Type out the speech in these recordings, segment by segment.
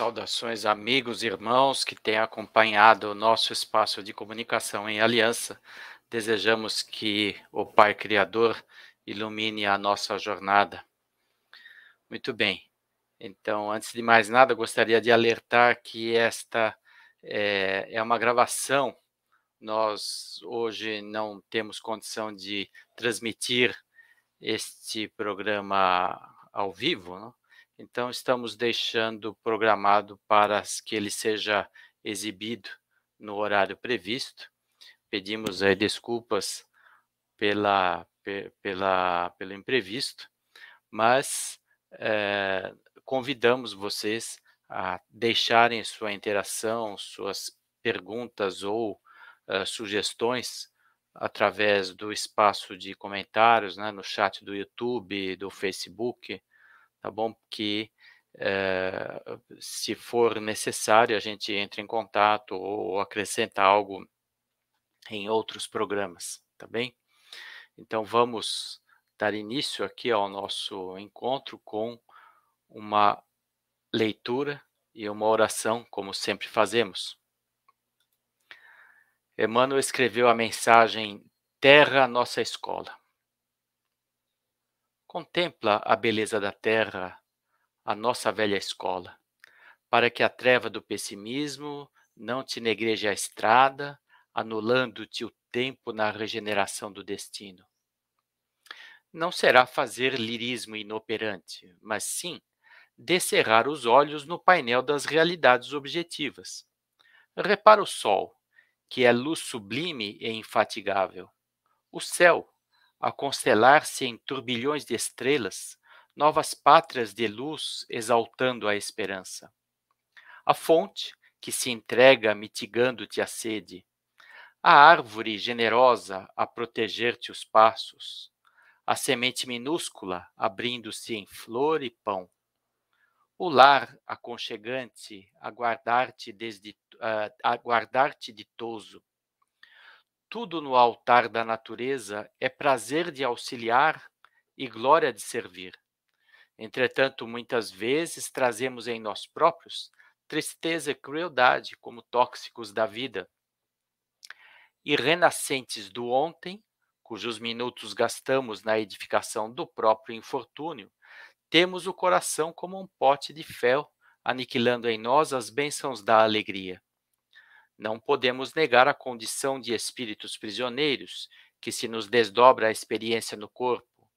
Saudações, amigos e irmãos que têm acompanhado o nosso espaço de comunicação em aliança. Desejamos que o Pai Criador ilumine a nossa jornada. Muito bem. Então, antes de mais nada, gostaria de alertar que esta é uma gravação. Nós hoje não temos condição de transmitir este programa ao vivo, né? Então estamos deixando programado para que ele seja exibido no horário previsto. Pedimos desculpas pelo imprevisto, mas convidamos vocês a deixarem sua interação, suas perguntas ou sugestões através do espaço de comentários, né, no chat do YouTube, do Facebook, tá bom? Que se for necessário a gente entre em contato ou acrescenta algo em outros programas, tá bem? Então vamos dar início aqui ao nosso encontro com uma leitura e uma oração, como sempre fazemos. Emmanuel escreveu a mensagem Terra, nossa escola. Contempla a beleza da terra, a nossa velha escola, para que a treva do pessimismo não te negreje a estrada, anulando-te o tempo na regeneração do destino. Não será fazer lirismo inoperante, mas sim descerrar os olhos no painel das realidades objetivas. Repara o sol, que é luz sublime e infatigável. O céu, a constelar-se em turbilhões de estrelas, novas pátrias de luz exaltando a esperança. A fonte, que se entrega mitigando-te a sede. A árvore generosa a proteger-te os passos. A semente minúscula abrindo-se em flor e pão. O lar aconchegante a guardar-te ditoso. Tudo no altar da natureza é prazer de auxiliar e glória de servir. Entretanto, muitas vezes trazemos em nós próprios tristeza e crueldade como tóxicos da vida. E renascentes do ontem, cujos minutos gastamos na edificação do próprio infortúnio, temos o coração como um pote de fel, aniquilando em nós as bênçãos da alegria. Não podemos negar a condição de espíritos prisioneiros, que se nos desdobra a experiência no corpo.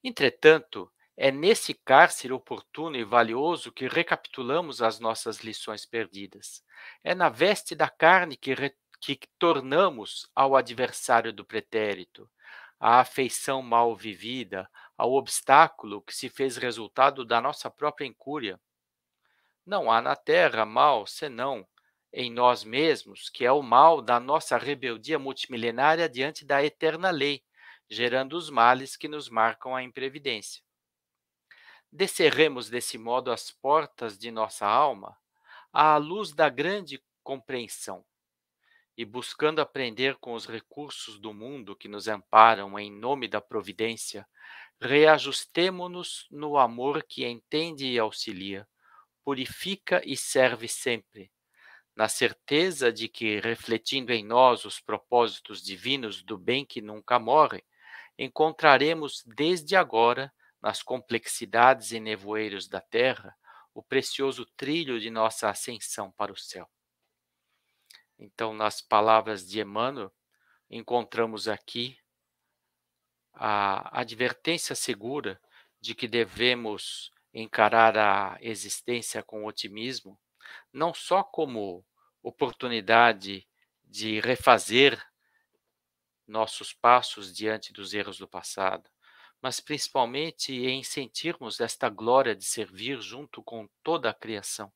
Entretanto, é nesse cárcere oportuno e valioso que recapitulamos as nossas lições perdidas. É na veste da carne que tornamos ao adversário do pretérito, à afeição mal vivida, ao obstáculo que se fez resultado da nossa própria incúria. Não há na terra mal senão em nós mesmos, que é o mal da nossa rebeldia multimilenária diante da eterna lei, gerando os males que nos marcam a imprevidência. Descerremos desse modo as portas de nossa alma à luz da grande compreensão e, buscando aprender com os recursos do mundo que nos amparam em nome da providência, reajustemo-nos no amor que entende e auxilia, purifica e serve sempre, na certeza de que, refletindo em nós os propósitos divinos do bem que nunca morre, encontraremos desde agora, nas complexidades e nevoeiros da terra, o precioso trilho de nossa ascensão para o céu. Então, nas palavras de Emmanuel, encontramos aqui a advertência segura de que devemos encarar a existência com otimismo, não só como oportunidade de refazer nossos passos diante dos erros do passado, mas principalmente em sentirmos esta glória de servir junto com toda a criação.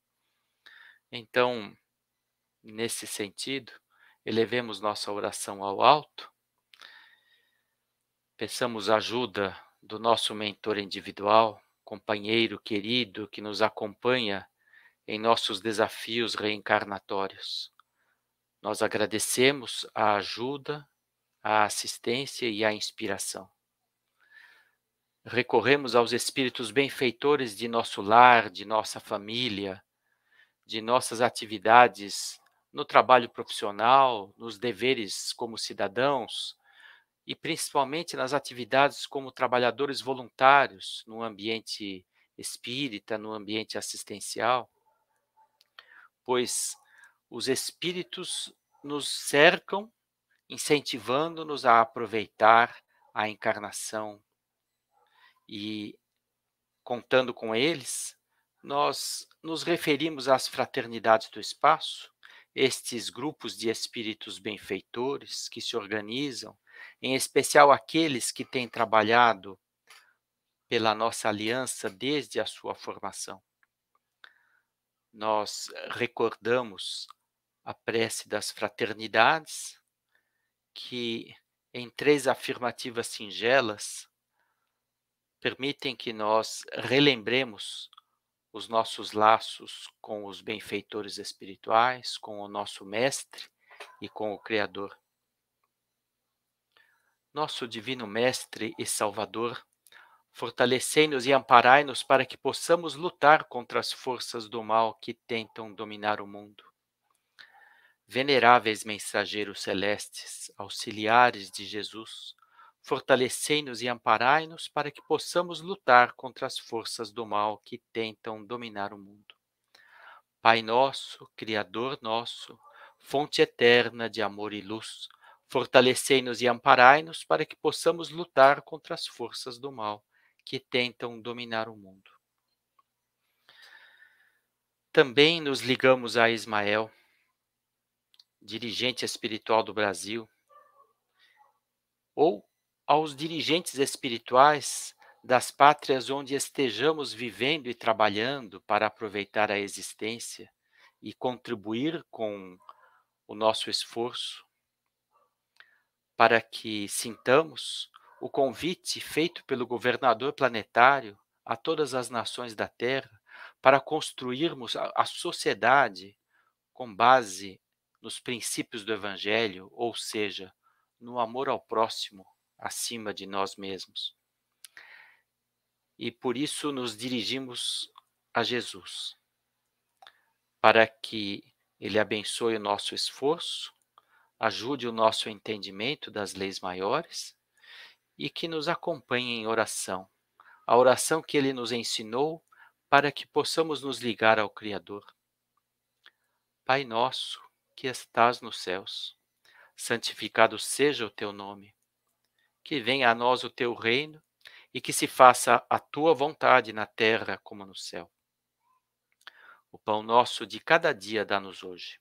Então, nesse sentido, elevemos nossa oração ao alto, peçamos ajuda do nosso mentor individual, companheiro querido que nos acompanha em nossos desafios reencarnatórios. Nós agradecemos a ajuda, a assistência e a inspiração. Recorremos aos espíritos benfeitores de nosso lar, de nossa família, de nossas atividades no trabalho profissional, nos deveres como cidadãos e principalmente nas atividades como trabalhadores voluntários no ambiente espírita, no ambiente assistencial, pois os espíritos nos cercam, incentivando-nos a aproveitar a encarnação e, contando com eles, nós nos referimos às fraternidades do espaço, estes grupos de espíritos benfeitores que se organizam, em especial aqueles que têm trabalhado pela nossa aliança desde a sua formação. Nós recordamos a prece das fraternidades, que, em 3 afirmativas singelas, permitem que nós relembremos os nossos laços com os benfeitores espirituais, com o nosso Mestre e com o Criador. Nosso Divino Mestre e Salvador, fortalecei-nos e amparai-nos para que possamos lutar contra as forças do mal que tentam dominar o mundo. Veneráveis mensageiros celestes, auxiliares de Jesus, fortalecei-nos e amparai-nos para que possamos lutar contra as forças do mal que tentam dominar o mundo. Pai nosso, Criador nosso, fonte eterna de amor e luz, fortalecei-nos e amparai-nos para que possamos lutar contra as forças do mal que tentam dominar o mundo. Também nos ligamos a Ismael, dirigente espiritual do Brasil, ou aos dirigentes espirituais das pátrias onde estejamos vivendo e trabalhando para aproveitar a existência e contribuir com o nosso esforço, para que sintamos o convite feito pelo governador planetário a todas as nações da Terra para construirmos a sociedade com base nos princípios do Evangelho, ou seja, no amor ao próximo acima de nós mesmos. E por isso nos dirigimos a Jesus, para que Ele abençoe o nosso esforço, ajude o nosso entendimento das leis maiores e que nos acompanhe em oração, a oração que Ele nos ensinou para que possamos nos ligar ao Criador. Pai nosso, que estás nos céus, santificado seja o teu nome. Que venha a nós o teu reino e que se faça a tua vontade na terra como no céu. O pão nosso de cada dia dá-nos hoje.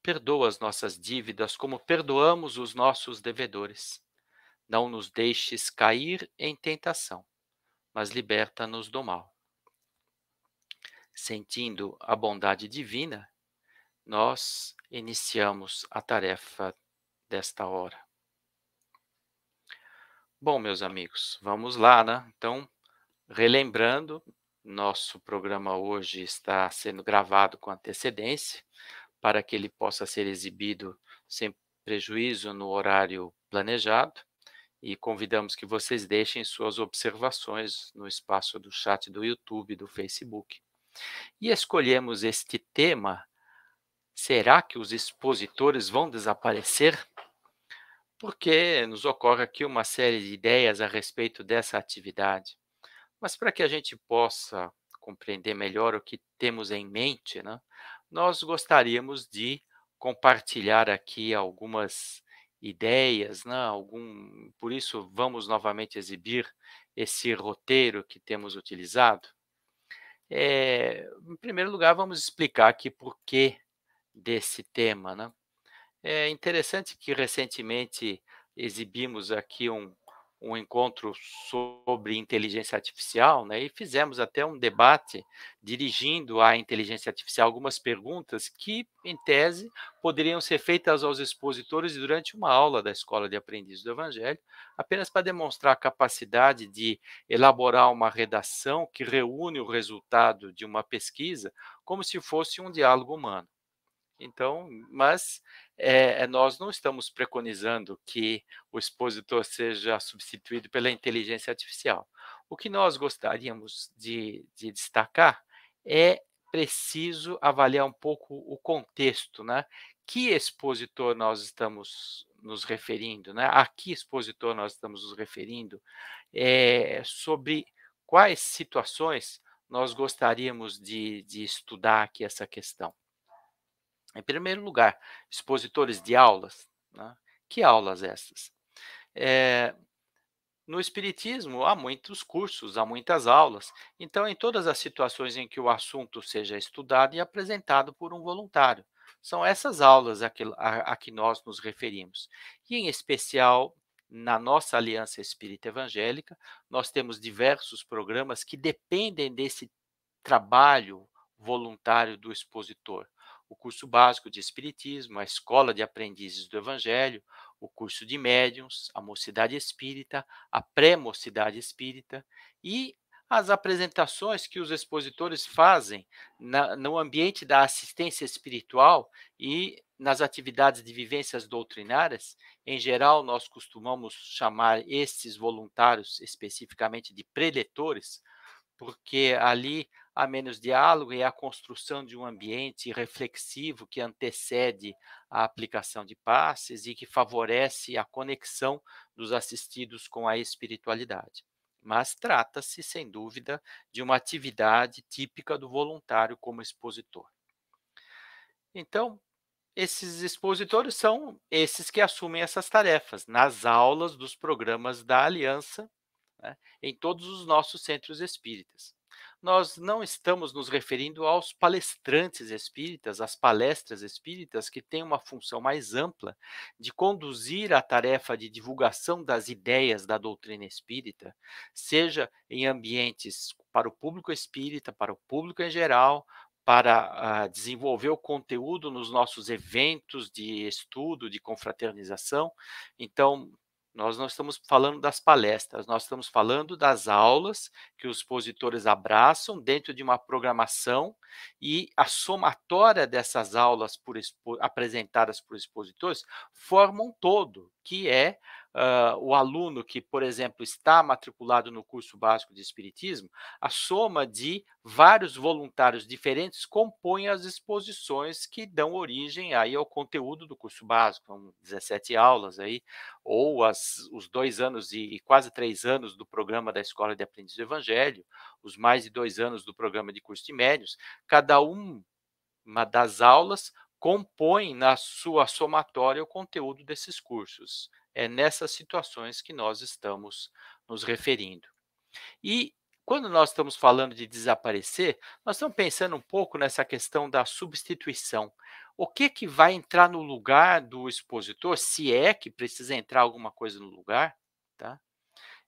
Perdoa as nossas dívidas como perdoamos os nossos devedores. Não nos deixes cair em tentação, mas liberta-nos do mal. Sentindo a bondade divina, nós iniciamos a tarefa desta hora. Bom, meus amigos, vamos lá, né? Então, relembrando, nosso programa hoje está sendo gravado com antecedência, para que ele possa ser exibido sem prejuízo no horário planejado, e convidamos que vocês deixem suas observações no espaço do chat do YouTube e do Facebook. E escolhemos este tema: será que os expositores vão desaparecer? Porque nos ocorre aqui uma série de ideias a respeito dessa atividade. Mas para que a gente possa compreender melhor o que temos em mente, né, nós gostaríamos de compartilhar aqui algumas ideias, né, por isso vamos novamente exibir esse roteiro que temos utilizado. Em primeiro lugar, vamos explicar aqui por que desse tema, né? É interessante que recentemente exibimos aqui um encontro sobre inteligência artificial, né, e fizemos até um debate dirigindo à inteligência artificial algumas perguntas que, em tese, poderiam ser feitas aos expositores durante uma aula da Escola de Aprendizes do Evangelho, apenas para demonstrar a capacidade de elaborar uma redação que reúne o resultado de uma pesquisa como se fosse um diálogo humano. Então, mas nós não estamos preconizando que o expositor seja substituído pela inteligência artificial. O que nós gostaríamos de destacar é preciso avaliar um pouco o contexto, né. Que expositor nós estamos nos referindo, né, a que expositor nós estamos nos referindo, sobre quais situações nós gostaríamos de estudar aqui essa questão. Em primeiro lugar, expositores de aulas, né, que aulas essas? Eh no espiritismo, há muitos cursos, há muitas aulas. Então, em todas as situações em que o assunto seja estudado e apresentado por um voluntário, são essas aulas a que nós nos referimos. E, em especial, na nossa Aliança Espírita Evangélica, nós temos diversos programas que dependem desse trabalho voluntário do expositor. O curso básico de Espiritismo, a Escola de Aprendizes do Evangelho, o curso de Médiuns, a Mocidade Espírita, a Pré-Mocidade Espírita e as apresentações que os expositores fazem no ambiente da assistência espiritual e nas atividades de vivências doutrinárias. Em geral, nós costumamos chamar esses voluntários especificamente de preletores, porque ali há menos diálogo e a construção de um ambiente reflexivo que antecede a aplicação de passes e que favorece a conexão dos assistidos com a espiritualidade. Mas trata-se, sem dúvida, de uma atividade típica do voluntário como expositor. Então, esses expositores são esses que assumem essas tarefas nas aulas dos programas da Aliança, né, em todos os nossos centros espíritas. Nós não estamos nos referindo aos palestrantes espíritas, às palestras espíritas, que têm uma função mais ampla de conduzir a tarefa de divulgação das ideias da doutrina espírita, seja em ambientes para o público espírita, para o público em geral, para desenvolver o conteúdo nos nossos eventos de estudo, de confraternização. Então, nós não estamos falando das palestras, nós estamos falando das aulas que os expositores abraçam dentro de uma programação e a somatória dessas aulas apresentadas por expositores forma um todo, que é o aluno que, por exemplo, está matriculado no curso básico de Espiritismo, a soma de vários voluntários diferentes compõe as exposições que dão origem aí ao conteúdo do curso básico, são 17 aulas aí, ou os 2 anos e quase 3 anos do programa da Escola de Aprendiz do Evangelho, os mais de 2 anos do programa de curso de médiuns, cada uma das aulas compõe na sua somatória o conteúdo desses cursos. É nessas situações que nós estamos nos referindo. E quando nós estamos falando de desaparecer, nós estamos pensando um pouco nessa questão da substituição. O que vai entrar no lugar do expositor, se é que precisa entrar alguma coisa no lugar, tá?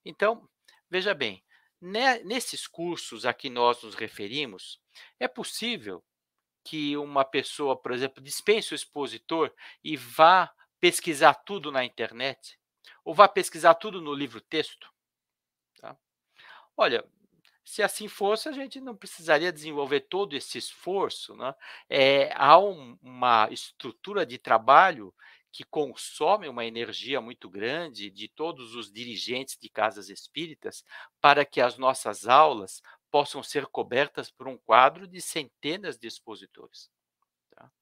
Então, veja bem, nesses cursos a que nós nos referimos, é possível que uma pessoa, por exemplo, dispense o expositor e vá pesquisar tudo na internet, ou vá pesquisar tudo no livro-texto, tá? Olha, se assim fosse, a gente não precisaria desenvolver todo esse esforço, né. Há uma estrutura de trabalho que consome uma energia muito grande de todos os dirigentes de casas espíritas, para que as nossas aulas possam ser cobertas por um quadro de centenas de expositores, tá.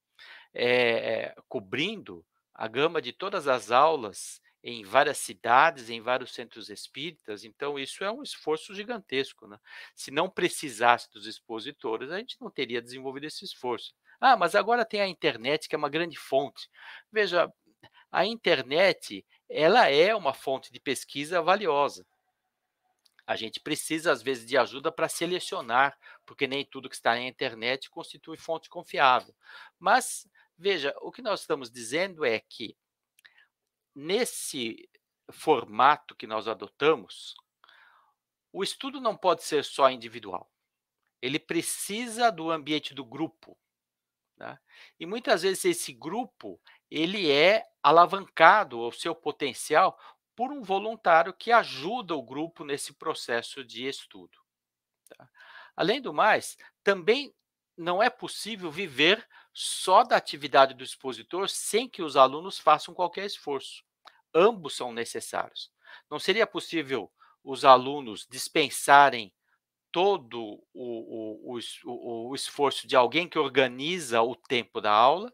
Cobrindo a gama de todas as aulas em várias cidades, em vários centros espíritas, então isso é um esforço gigantesco, né. Se não precisasse dos expositores, a gente não teria desenvolvido esse esforço. "Ah, mas agora tem a internet que é uma grande fonte". Veja, a internet, ela é uma fonte de pesquisa valiosa. A gente precisa, às vezes, de ajuda para selecionar, porque nem tudo que está na internet constitui fonte confiável. Mas, veja, o que nós estamos dizendo é que, nesse formato que nós adotamos, o estudo não pode ser só individual. Ele precisa do ambiente do grupo, né? E muitas vezes esse grupo ele é alavancado, o seu potencial, por um voluntário que ajuda o grupo nesse processo de estudo. Tá? Além do mais, também não é possível viver só da atividade do expositor sem que os alunos façam qualquer esforço. Ambos são necessários. Não seria possível os alunos dispensarem todo o esforço de alguém que organiza o tempo da aula,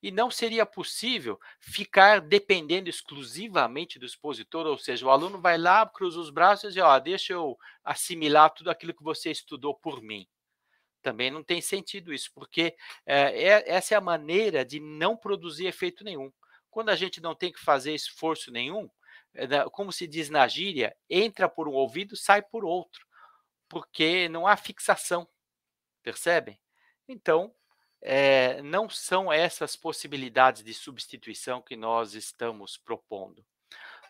e não seria possível ficar dependendo exclusivamente do expositor, ou seja, o aluno vai lá, cruza os braços e diz: "Ó, deixa eu assimilar tudo aquilo que você estudou por mim". Também não tem sentido isso, porque, essa é a maneira de não produzir efeito nenhum. Quando a gente não tem que fazer esforço nenhum, como se diz na gíria, entra por um ouvido, sai por outro, porque não há fixação, percebem? Então, não são essas possibilidades de substituição que nós estamos propondo.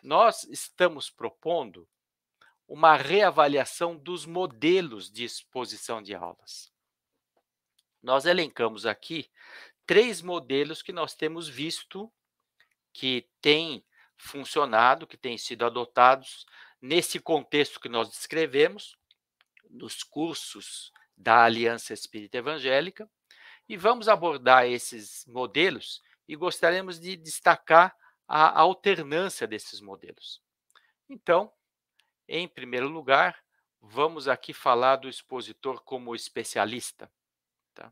Nós estamos propondo uma reavaliação dos modelos de exposição de aulas. Nós elencamos aqui 3 modelos que nós temos visto que têm funcionado, que têm sido adotados nesse contexto que nós descrevemos, nos cursos da Aliança Espírita Evangélica, e vamos abordar esses modelos e gostaríamos de destacar a alternância desses modelos. Então, em primeiro lugar, vamos aqui falar do expositor como especialista, tá?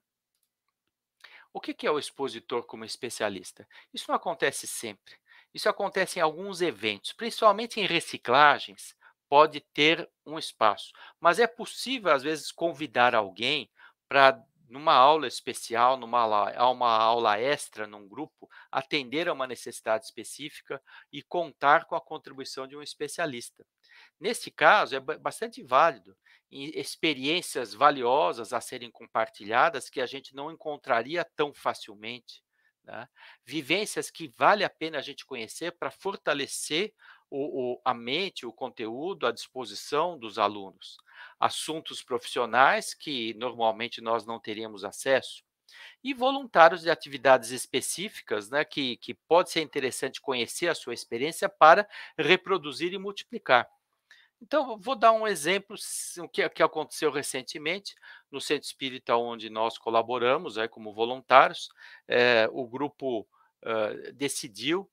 O que é o expositor como especialista? Isso não acontece sempre. Isso acontece em alguns eventos, principalmente em reciclagens, pode ter um espaço. Mas é possível, às vezes, convidar alguém para, numa aula especial, uma aula extra num grupo, atender a uma necessidade específica e contar com a contribuição de um especialista. Nesse caso, é bastante válido, e experiências valiosas a serem compartilhadas que a gente não encontraria tão facilmente, né? Vivências que vale a pena a gente conhecer para fortalecer a mente, o conteúdo à disposição dos alunos. Assuntos profissionais que normalmente nós não teríamos acesso. E voluntários de atividades específicas, né, que pode ser interessante conhecer a sua experiência para reproduzir e multiplicar. Então, vou dar um exemplo, o que aconteceu recentemente no centro espírita onde nós colaboramos aí como voluntários. O grupo decidiu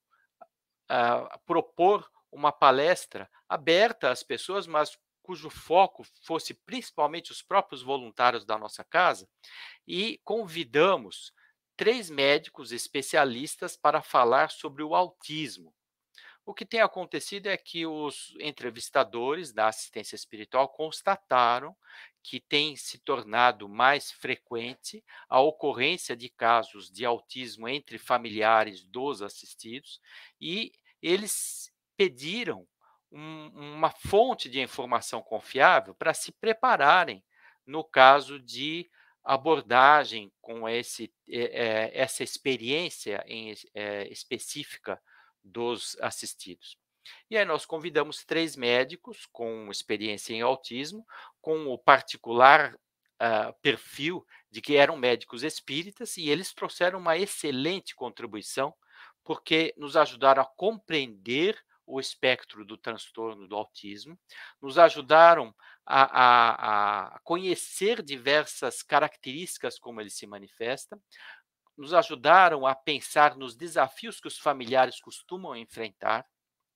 propor uma palestra aberta às pessoas, mas cujo foco fosse principalmente os próprios voluntários da nossa casa, e convidamos 3 médicos especialistas para falar sobre o autismo. O que tem acontecido é que os entrevistadores da assistência espiritual constataram que tem se tornado mais frequente a ocorrência de casos de autismo entre familiares dos assistidos, e eles pediram uma fonte de informação confiável para se prepararem no caso de abordagem com essa experiência específica dos assistidos. E aí nós convidamos 3 médicos com experiência em autismo, com o particular, perfil de que eram médicos espíritas, e eles trouxeram uma excelente contribuição, porque nos ajudaram a compreender o espectro do transtorno do autismo, nos ajudaram a conhecer diversas características como ele se manifesta, nos ajudaram a pensar nos desafios que os familiares costumam enfrentar,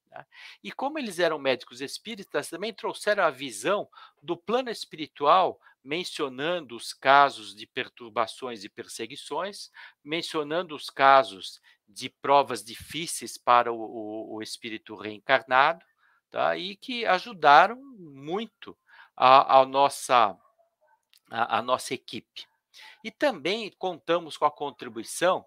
tá? E como eles eram médicos espíritas, também trouxeram a visão do plano espiritual, mencionando os casos de perturbações e perseguições, mencionando os casos de provas difíceis para o espírito reencarnado, tá? E que ajudaram muito a nossa equipe. E também contamos com a contribuição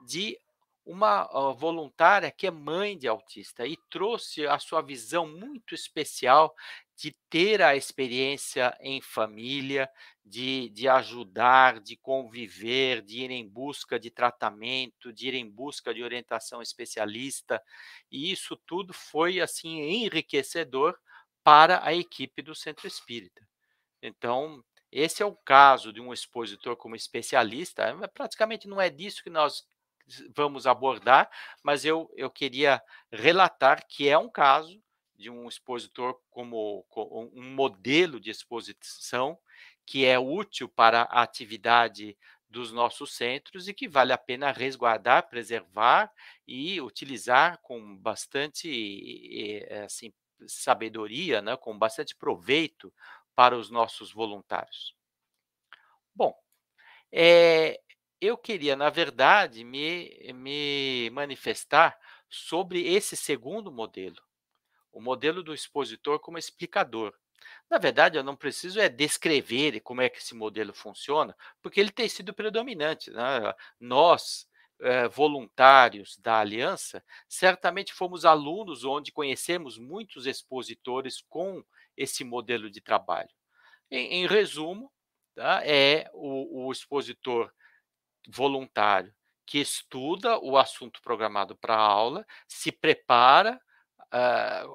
de uma voluntária que é mãe de autista e trouxe a sua visão muito especial de ter a experiência em família, de ajudar, de conviver, de ir em busca de tratamento, de ir em busca de orientação especialista. E isso tudo foi assim enriquecedor para a equipe do Centro Espírita. Então, esse é o caso de um expositor como especialista, praticamente não é disso que nós vamos abordar, mas eu queria relatar que é um caso de um expositor como um modelo de exposição que é útil para a atividade dos nossos centros e que vale a pena resguardar, preservar e utilizar com bastante, assim, sabedoria, né, com bastante proveito para os nossos voluntários? Bom, eh, eu queria, na verdade, me manifestar sobre esse segundo modelo, o modelo do expositor como explicador. Na verdade, eu não preciso descrever como é que esse modelo funciona, porque ele tem sido predominante, né. Nós, voluntários da aliança, certamente fomos alunos onde conhecemos muitos expositores com esse modelo de trabalho. Em resumo, tá, é o expositor voluntário que estuda o assunto programado para a aula, se prepara,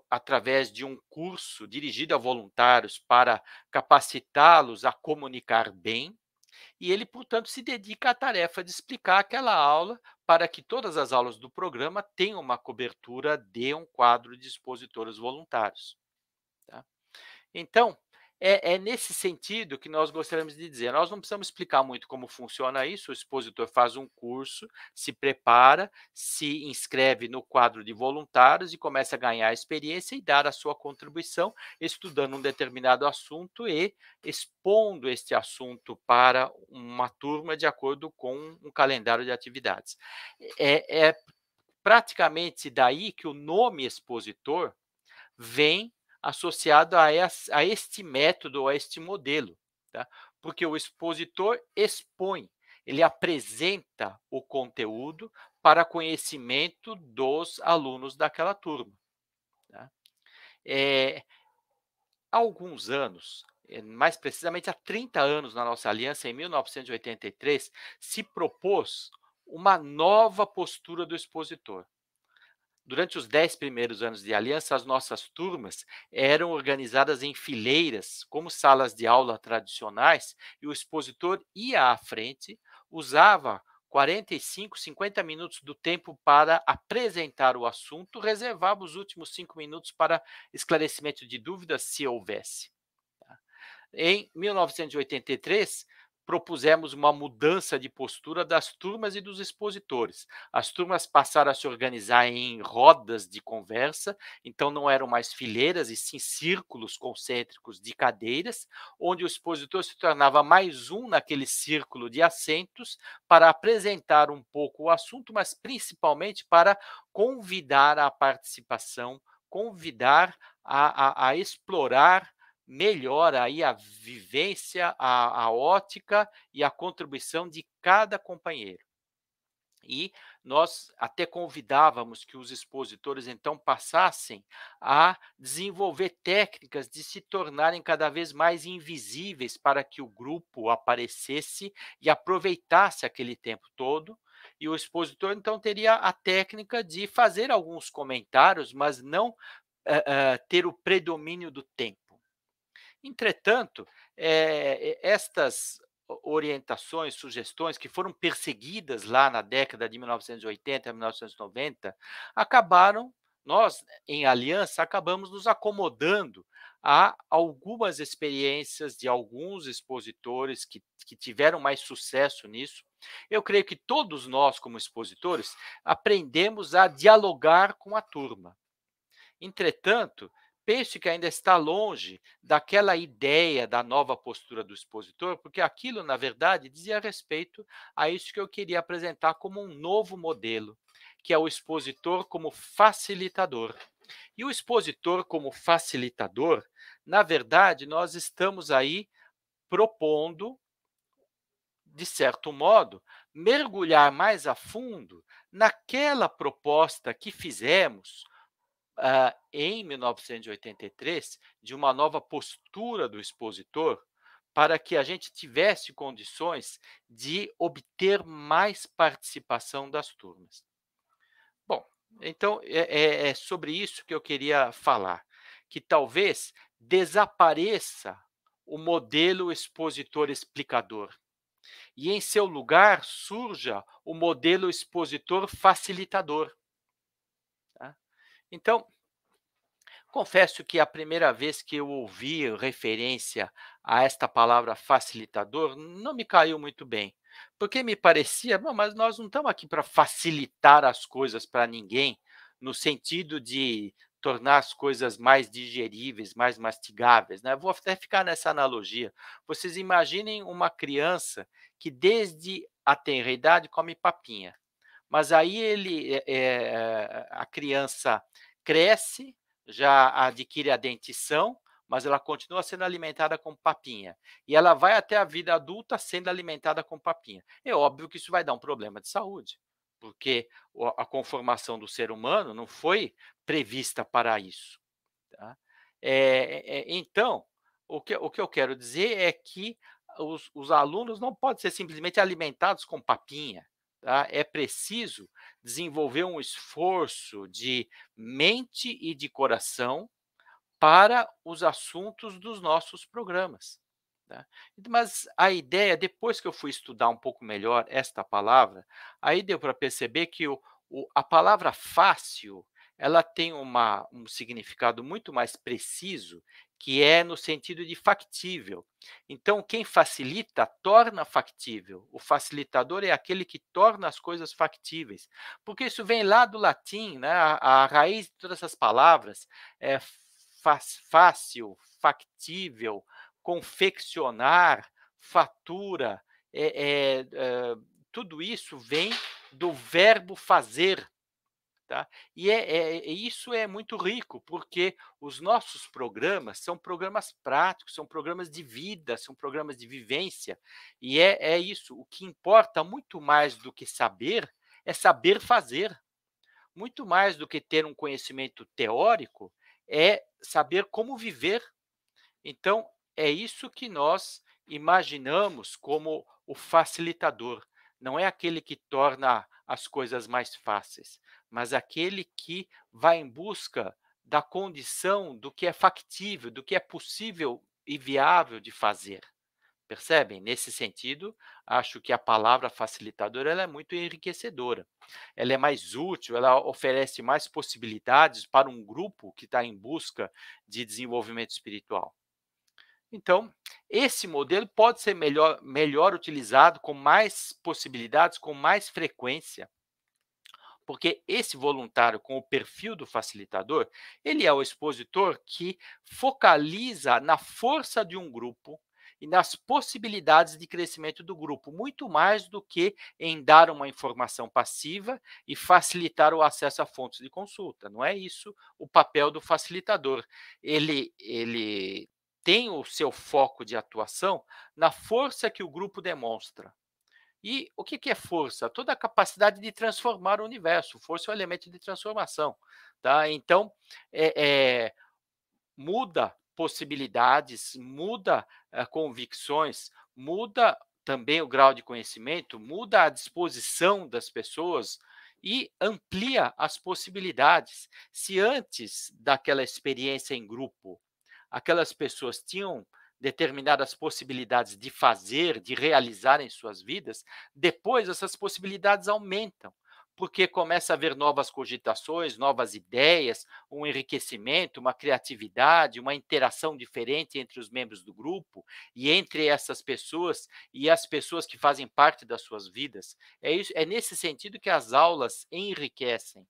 através de um curso dirigido a voluntários para capacitá-los a comunicar bem, e ele, portanto, se dedica à tarefa de explicar aquela aula para que todas as aulas do programa tenham uma cobertura de um quadro de expositores voluntários, tá. Então, é nesse sentido que nós gostaríamos de dizer, nós não precisamos explicar muito como funciona isso, o expositor faz um curso, se prepara, se inscreve no quadro de voluntários e começa a ganhar experiência e dar a sua contribuição, estudando um determinado assunto e expondo este assunto para uma turma de acordo com um calendário de atividades. É praticamente daí que o nome expositor vem associado a este método, a este modelo, tá? Porque o expositor expõe, ele apresenta o conteúdo para conhecimento dos alunos daquela turma, tá? Eh, Há alguns anos, mais precisamente há 30 anos na nossa aliança, em 1983, se propôs uma nova postura do expositor. Durante os 10 primeiros anos de aliança, as nossas turmas eram organizadas em fileiras, como salas de aula tradicionais, e o expositor ia à frente, usava 45, 50 minutos do tempo para apresentar o assunto, reservava os últimos 5 minutos para esclarecimento de dúvidas, se houvesse. Em 1983, propusemos uma mudança de postura das turmas e dos expositores. As turmas passaram a se organizar em rodas de conversa, então não eram mais fileiras, e sim círculos concêntricos de cadeiras, onde o expositor se tornava mais um naquele círculo de assentos para apresentar um pouco o assunto, mas principalmente para convidar à participação, convidar a explorar melhor aí a vivência, a ótica e a contribuição de cada companheiro. E nós até convidávamos que os expositores, então, passassem a desenvolver técnicas de se tornarem cada vez mais invisíveis para que o grupo aparecesse e aproveitasse aquele tempo todo. E o expositor, então, teria a técnica de fazer alguns comentários, mas não ter o predomínio do tempo. Entretanto, estas orientações, sugestões que foram perseguidas lá na década de 1980, 1990, acabaram nós, em aliança, acabamos nos acomodando a algumas experiências de alguns expositores que tiveram mais sucesso nisso. Eu creio que todos nós, como expositores, aprendemos a dialogar com a turma. Entretanto, penso que ainda está longe daquela ideia da nova postura do expositor, porque aquilo, na verdade, dizia respeito a isso que eu queria apresentar como um novo modelo, que é o expositor como facilitador. E o expositor como facilitador, na verdade, nós estamos aí propondo, de certo modo, mergulhar mais a fundo naquela proposta que fizemos em 1983, de uma nova postura do expositor, para que a gente tivesse condições de obter mais participação das turmas. Bom, então é sobre isso que eu queria falar, que talvez desapareça o modelo expositor-explicador e, em seu lugar, surja o modelo expositor-facilitador, tá. Então, confesso que a primeira vez que eu ouvi referência a esta palavra facilitador, não me caiu muito bem, porque me parecia: "Não, mas nós não estamos aqui para facilitar as coisas para ninguém, no sentido de tornar as coisas mais digeríveis, mais mastigáveis, né. Vou até ficar nessa analogia. Vocês imaginem uma criança que desde a tenra idade come papinha, mas aí a criança cresce, já adquire a dentição, mas ela continua sendo alimentada com papinha. E ela vai até a vida adulta sendo alimentada com papinha. É óbvio que isso vai dar um problema de saúde, porque a conformação do ser humano não foi prevista para isso, tá. Então, o que eu quero dizer é que os alunos não podem ser simplesmente alimentados com papinha, tá. É preciso desenvolver um esforço de mente e de coração para os assuntos dos nossos programas, tá. Mas a ideia, depois que eu fui estudar um pouco melhor esta palavra, aí deu para perceber que a palavra fácil, ela tem um significado muito mais preciso, que é no sentido de factível. Então, quem facilita, torna factível. O facilitador é aquele que torna as coisas factíveis, porque isso vem lá do latim, né, a raiz de todas essas palavras é fácil, factível, confeccionar, fatura, tudo isso vem do verbo fazer, tá. E isso é muito rico, porque os nossos programas são programas práticos, são programas de vida, são programas de vivência, e é isso, o que importa muito mais do que saber, é saber fazer. Muito mais do que ter um conhecimento teórico, é saber como viver. Então, é isso que nós imaginamos como o facilitador. Não é aquele que torna as coisas mais fáceis, mas aquele que vai em busca da condição do que é factível, do que é possível e viável de fazer. Percebem? Nesse sentido, acho que a palavra facilitador ela é muito enriquecedora. Ela é mais útil, ela oferece mais possibilidades para um grupo que está em busca de desenvolvimento espiritual. Então, esse modelo pode ser melhor utilizado com mais possibilidades, com mais frequência, porque esse voluntário com o perfil do facilitador, ele é o expositor que focaliza na força de um grupo e nas possibilidades de crescimento do grupo, muito mais do que em dar uma informação passiva e facilitar o acesso a fontes de consulta. Não é isso o papel do facilitador. Ele tem o seu foco de atuação na força que o grupo demonstra. E o que é força? Toda a capacidade de transformar o universo. Força é um elemento de transformação, tá? Então, eh eh, muda possibilidades, muda, convicções, muda também o grau de conhecimento, muda a disposição das pessoas e amplia as possibilidades. Se antes daquela experiência em grupo, aquelas pessoas tinham determinadas possibilidades de fazer, de realizar em suas vidas, depois essas possibilidades aumentam, porque começa a haver novas cogitações, novas ideias, um enriquecimento, uma criatividade, uma interação diferente entre os membros do grupo e entre essas pessoas e as pessoas que fazem parte das suas vidas. É nesse sentido que as aulas enriquecem,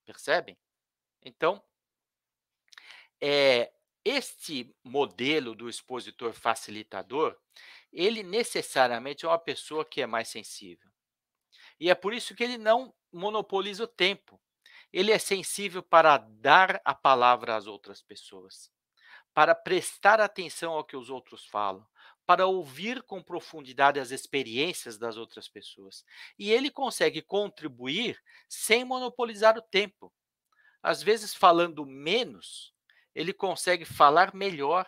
percebem? Então, este modelo do expositor facilitador, ele necessariamente é uma pessoa que é mais sensível. E é por isso que ele não monopoliza o tempo. Ele é sensível para dar a palavra às outras pessoas, para prestar atenção ao que os outros falam, para ouvir com profundidade as experiências das outras pessoas. E ele consegue contribuir sem monopolizar o tempo. Às vezes, falando menos, ele consegue falar melhor,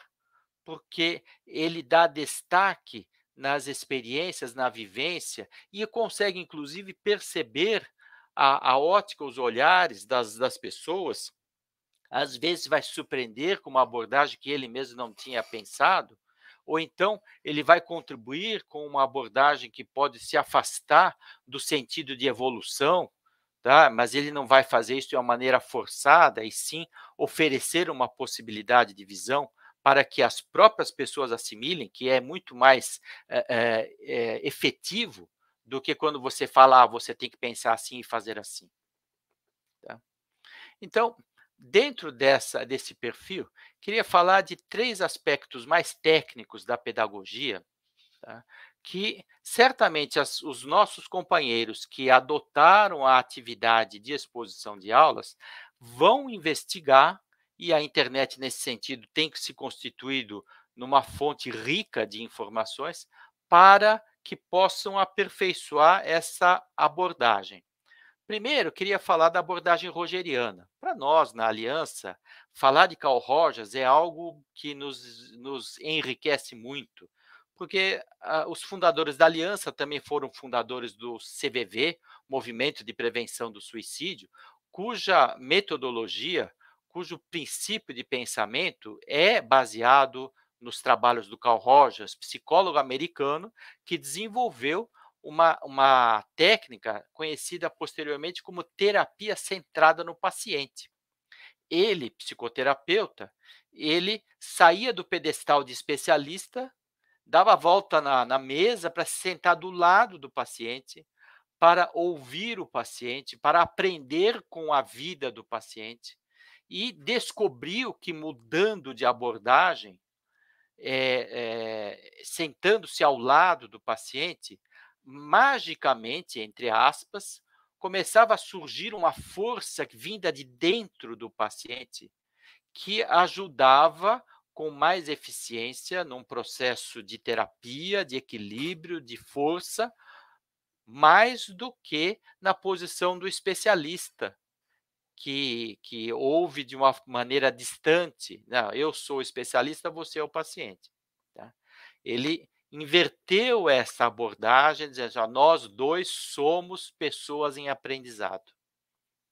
porque ele dá destaque nas experiências, na vivência, e consegue, inclusive, perceber a ótica, os olhares das pessoas. Às vezes, vai surpreender com uma abordagem que ele mesmo não tinha pensado, ou então ele vai contribuir com uma abordagem que pode se afastar do sentido de evolução, tá? Mas ele não vai fazer isso de uma maneira forçada, e sim oferecer uma possibilidade de visão para que as próprias pessoas assimilem, que é muito mais efetivo do que quando você fala, você tem que pensar assim e fazer assim. Tá? Então, Dentro desse perfil, queria falar de 3 aspectos mais técnicos da pedagogia, tá, que certamente os nossos companheiros que adotaram a atividade de exposição de aulas vão investigar, e a internet, nesse sentido, tem que se constituído numa fonte rica de informações para que possam aperfeiçoar essa abordagem. Primeiro, queria falar da abordagem rogeriana. Para nós, na Aliança, falar de Carl Rogers é algo que nos enriquece muito, porque os fundadores da Aliança também foram fundadores do CVV, Movimento de Prevenção do Suicídio, cuja metodologia, cujo princípio de pensamento é baseado nos trabalhos do Carl Rogers, psicólogo americano, que desenvolveu uma técnica conhecida posteriormente como terapia centrada no paciente. Ele, psicoterapeuta, ele saía do pedestal de especialista, dava a volta na mesa para se sentar do lado do paciente, para ouvir o paciente, para aprender com a vida do paciente, e descobriu que, mudando de abordagem, sentando-se ao lado do paciente, magicamente, entre aspas, começava a surgir uma força vinda de dentro do paciente que ajudava com mais eficiência num processo de terapia, de equilíbrio, de força, mais do que na posição do especialista, que ouve de uma maneira distante. Não, eu sou especialista, você é o paciente. Tá? Ele inverteu essa abordagem, dizendo assim, ó, nós dois somos pessoas em aprendizado.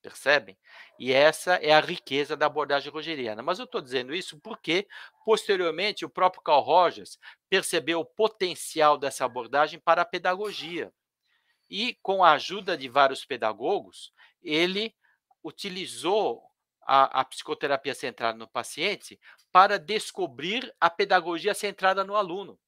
Percebem? E essa é a riqueza da abordagem rogeriana. Mas eu estou dizendo isso porque, posteriormente, o próprio Carl Rogers percebeu o potencial dessa abordagem para a pedagogia. E, com a ajuda de vários pedagogos, ele utilizou a psicoterapia centrada no paciente para descobrir a pedagogia centrada no aluno.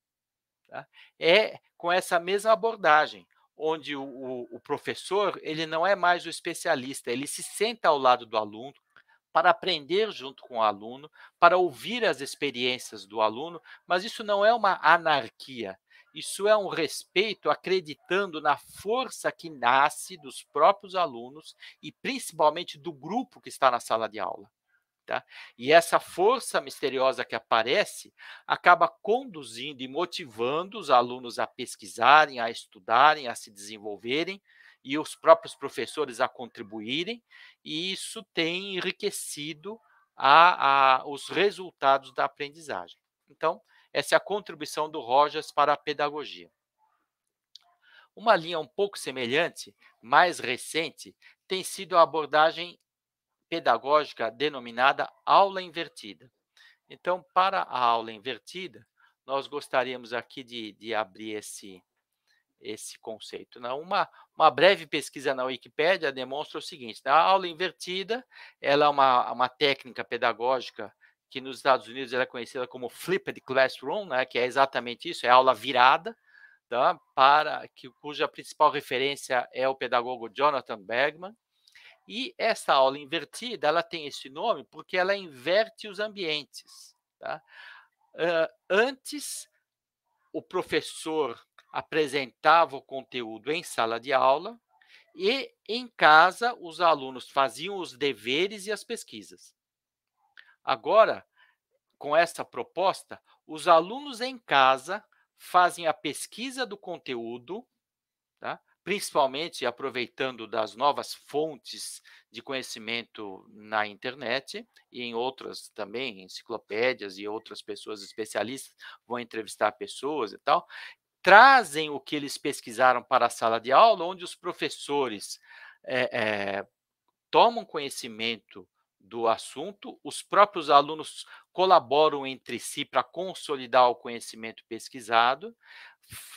Tá? É com essa mesma abordagem, onde o professor ele não é mais o especialista, ele se senta ao lado do aluno, para aprender junto com o aluno, para ouvir as experiências do aluno, mas isso não é uma anarquia, isso é um respeito acreditando na força que nasce dos próprios alunos e principalmente do grupo que está na sala de aula. Tá? E essa força misteriosa que aparece acaba conduzindo e motivando os alunos a pesquisarem, a estudarem, a se desenvolverem e os próprios professores a contribuírem, e isso tem enriquecido os resultados da aprendizagem. Então, essa é a contribuição do Rogers para a pedagogia. Uma linha um pouco semelhante, mais recente, tem sido a abordagem pedagógica denominada aula invertida. Então, para a aula invertida, nós gostaríamos aqui de abrir esse conceito. Né? Uma breve pesquisa na Wikipédia demonstra o seguinte: né? A aula invertida ela é uma técnica pedagógica que nos Estados Unidos ela é conhecida como flipped classroom, né? Que é exatamente isso, é aula virada, tá? Cuja principal referência é o pedagogo Jonathan Bergman. E essa aula invertida, ela tem esse nome porque ela inverte os ambientes. Tá? Antes, o professor apresentava o conteúdo em sala de aula e, em casa, os alunos faziam os deveres e as pesquisas. Agora, com essa proposta, os alunos em casa fazem a pesquisa do conteúdo, tá? Principalmente aproveitando das novas fontes de conhecimento na internet e em outras também, enciclopédias e outras pessoas especialistas vão entrevistar pessoas e tal, trazem o que eles pesquisaram para a sala de aula, onde os professores eh, eh, tomam conhecimento do assunto, os próprios alunos colaboram entre si para consolidar o conhecimento pesquisado,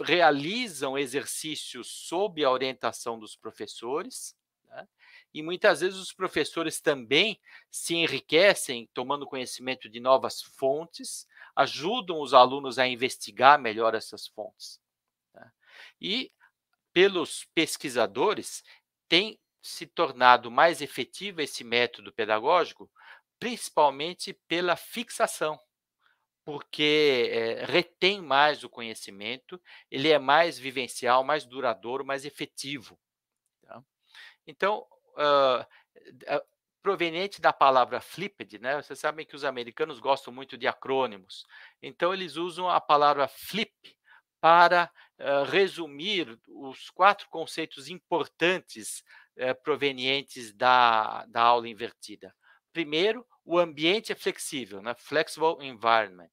realizam exercícios sob a orientação dos professores, né? E muitas vezes os professores também se enriquecem tomando conhecimento de novas fontes, ajudam os alunos a investigar melhor essas fontes. Tá? E pelos pesquisadores, tem se tornado mais efetivo esse método pedagógico, principalmente pela fixação, porque, retém mais o conhecimento, ele é mais vivencial, mais duradouro, mais efetivo, tá. Então, hã, a proveniente da palavra flipped, né, vocês sabem que os americanos gostam muito de acrônimos, então eles usam a palavra flip para, resumir os 4 conceitos importantes, provenientes da aula invertida. Primeiro, o ambiente é flexível, né, flexible environment.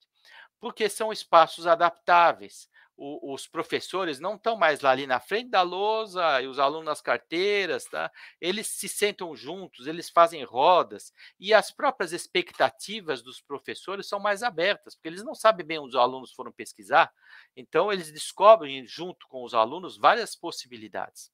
Porque são espaços adaptáveis. Os professores não estão mais lá ali na frente da lousa e os alunos nas carteiras, tá? Eles se sentam juntos, eles fazem rodas e as próprias expectativas dos professores são mais abertas, porque eles não sabem bem onde os alunos foram pesquisar, então eles descobrem junto com os alunos várias possibilidades.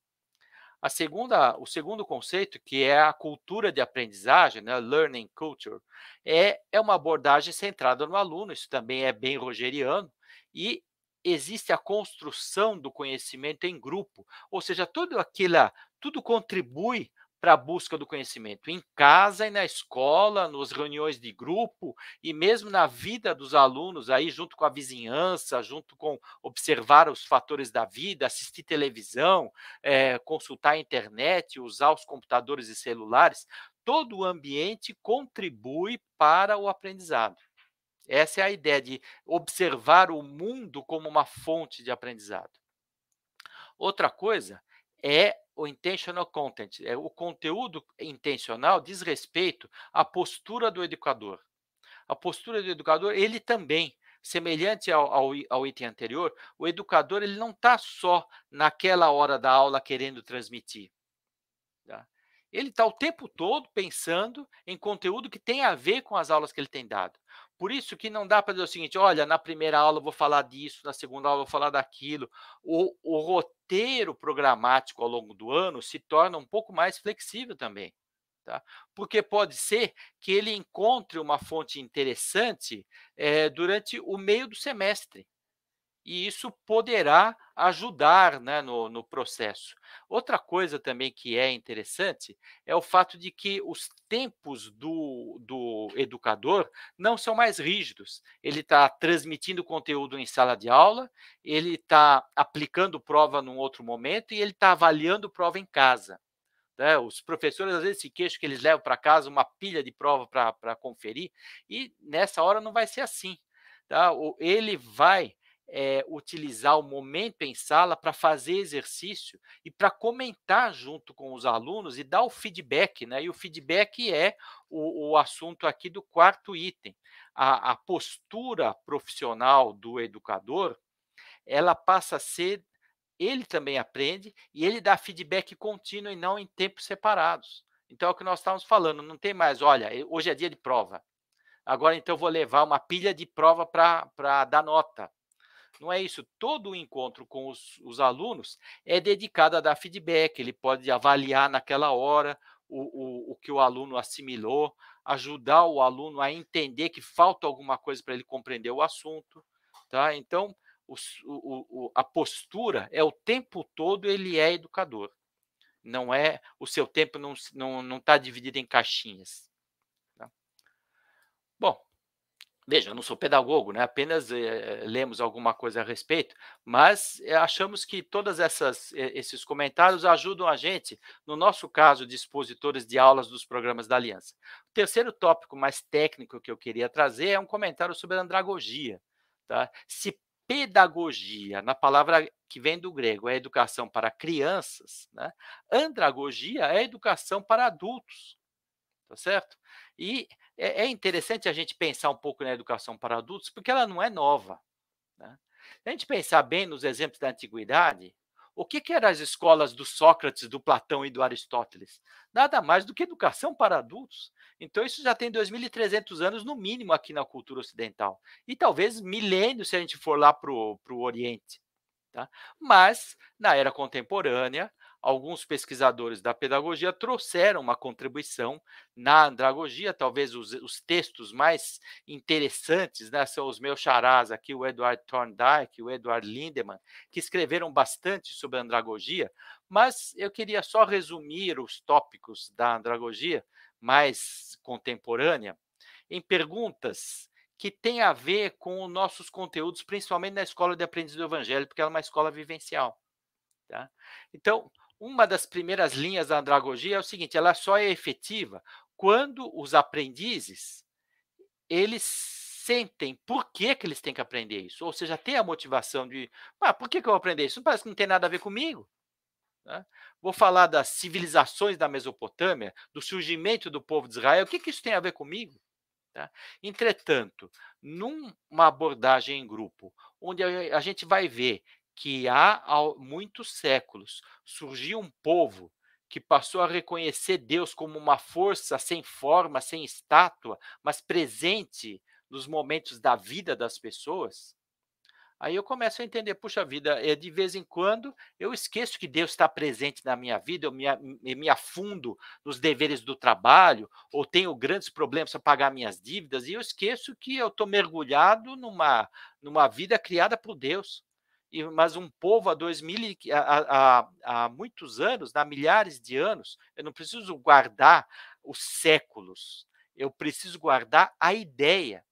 O segundo conceito, que é a cultura de aprendizagem, né, learning culture, é uma abordagem centrada no aluno, isso também é bem rogeriano, e existe a construção do conhecimento em grupo, ou seja, tudo contribui para a busca do conhecimento, em casa e na escola, nas reuniões de grupo e mesmo na vida dos alunos, aí junto com a vizinhança, junto com observar os fatores da vida, assistir televisão, consultar a internet, usar os computadores e celulares, todo o ambiente contribui para o aprendizado. Essa é a ideia de observar o mundo como uma fonte de aprendizado. Outra coisa é o intentional content, é o conteúdo intencional diz respeito à postura do educador. A postura do educador, ele também, semelhante ao item anterior, o educador ele não está só naquela hora da aula querendo transmitir. Tá? Ele está o tempo todo pensando em conteúdo que tem a ver com as aulas que ele tem dado. Por isso que não dá para dizer o seguinte, olha, na primeira aula eu vou falar disso, na segunda aula eu vou falar daquilo. O roteiro programático ao longo do ano se torna um pouco mais flexível também. Tá? Porque pode ser que ele encontre uma fonte interessante durante o meio do semestre. E isso poderá ajudar, né, no processo. Outra coisa também que é interessante é o fato de que os tempos do educador não são mais rígidos. Ele está transmitindo conteúdo em sala de aula, ele está aplicando prova num outro momento e ele está avaliando prova em casa. Né? Os professores às vezes se queixam que eles levam para casa uma pilha de prova para conferir, e nessa hora não vai ser assim. Tá? Ele vai utilizar o momento em sala para fazer exercício e para comentar junto com os alunos e dar o feedback, né? E o feedback é o assunto aqui do quarto item. A postura profissional do educador, ela passa a ser ele também aprende e ele dá feedback contínuo e não em tempos separados. Então é o que nós estávamos falando, não tem mais, olha, hoje é dia de prova, agora então eu vou levar uma pilha de prova para dar nota. Não é isso, todo o encontro com os alunos é dedicado a dar feedback, ele pode avaliar naquela hora o que o aluno assimilou, ajudar o aluno a entender que falta alguma coisa para ele compreender o assunto. Tá? Então, a postura é o tempo todo ele é educador, não é o seu tempo não está dividido em caixinhas. Tá? Bom, veja, eu não sou pedagogo, né, apenas, lemos alguma coisa a respeito, mas, achamos que todas esses comentários ajudam a gente, no nosso caso de expositores de aulas dos programas da Aliança. O terceiro tópico mais técnico que eu queria trazer é um comentário sobre a andragogia, tá. Se pedagogia, na palavra que vem do grego, é educação para crianças, né, andragogia é educação para adultos. Tá certo? E é interessante a gente pensar um pouco na educação para adultos, porque ela não é nova, né. Se a gente pensar bem nos exemplos da antiguidade, o que eram as escolas do Sócrates, do Platão e do Aristóteles? Nada mais do que educação para adultos. Então isso já tem 2.300 anos no mínimo aqui na cultura ocidental, e talvez milênios se a gente for lá para o Oriente. Tá? Mas, na era contemporânea, alguns pesquisadores da pedagogia trouxeram uma contribuição na andragogia, talvez os textos mais interessantes, né, são os meus xarás aqui, o Edward Thorndike e o Edward Lindemann, que escreveram bastante sobre a andragogia, mas eu queria só resumir os tópicos da andragogia mais contemporânea, em perguntas que têm a ver com os nossos conteúdos, principalmente na escola de aprendiz do evangelho, porque ela é uma escola vivencial, tá. Então, uma das primeiras linhas da andragogia é o seguinte, ela só é efetiva quando os aprendizes, eles sentem por que que eles têm que aprender isso, ou seja, tem a motivação de: "Ah, por que que eu vou aprender isso? Não parece que não tem nada a ver comigo", né. Vou falar das civilizações da Mesopotâmia, do surgimento do povo de Israel, o que que isso tem a ver comigo? Tá? Entretanto, numa abordagem em grupo, onde a gente vai ver que há muitos séculos surgiu um povo que passou a reconhecer Deus como uma força sem forma, sem estátua, mas presente nos momentos da vida das pessoas, aí eu começo a entender, puxa vida, de vez em quando eu esqueço que Deus está presente na minha vida, eu me afundo nos deveres do trabalho, ou tenho grandes problemas para pagar minhas dívidas, e eu esqueço que eu estou mergulhado numa vida criada por Deus. Mas um povo há 2000 há muitos anos, há milhares de anos, eu não preciso guardar os séculos, eu preciso guardar a ideia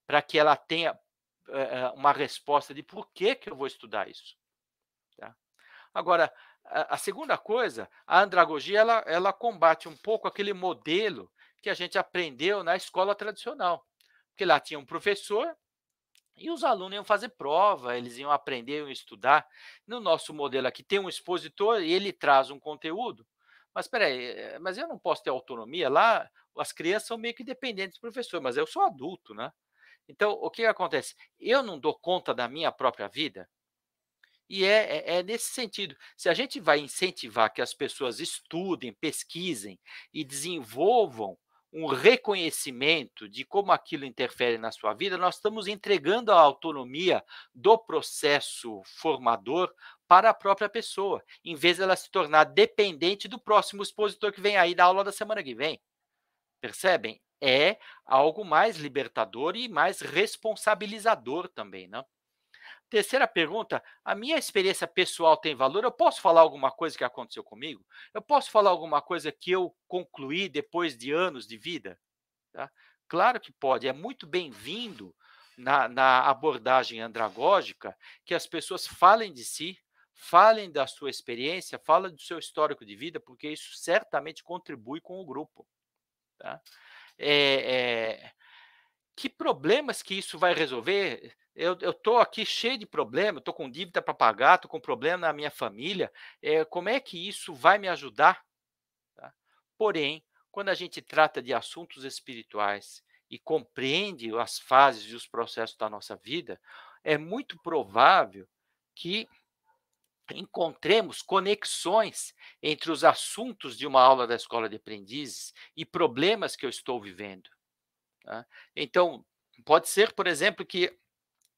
para que ela tenha uma resposta de por que que eu vou estudar isso, tá. Agora, a segunda coisa, a andragogia ela combate um pouco aquele modelo que a gente aprendeu na escola tradicional, porque lá tinha um professor e os alunos iam fazer prova, eles iam aprender, iam estudar. No nosso modelo aqui tem um expositor e ele traz um conteúdo, mas espera aí, mas eu não posso ter autonomia? Lá as crianças são meio que dependentes do professor, mas eu sou adulto, né. Então, o que acontece? Eu não dou conta da minha própria vida? E é nesse sentido. Se a gente vai incentivar que as pessoas estudem, pesquisem e desenvolvam um reconhecimento de como aquilo interfere na sua vida, nós estamos entregando a autonomia do processo formador para a própria pessoa, em vez dela se tornar dependente do próximo expositor que vem aí da aula da semana que vem. Percebem? É algo mais libertador e mais responsabilizador também, né. Terceira pergunta, a minha experiência pessoal tem valor? Eu posso falar alguma coisa que aconteceu comigo? Eu posso falar alguma coisa que eu concluí depois de anos de vida? Tá? Claro que pode, é muito bem-vindo na abordagem andragógica que as pessoas falem de si, falem da sua experiência, falem do seu histórico de vida, porque isso certamente contribui com o grupo, tá. Eh eh que problemas que isso vai resolver? Eu estou aqui cheio de problema, estou com dívida para pagar, estou com problema na minha família, como é que isso vai me ajudar? Tá? Porém, quando a gente trata de assuntos espirituais e compreende as fases e os processos da nossa vida, é muito provável que encontremos conexões entre os assuntos de uma aula da escola de aprendizes e problemas que eu estou vivendo. Tá? Então, pode ser, por exemplo, que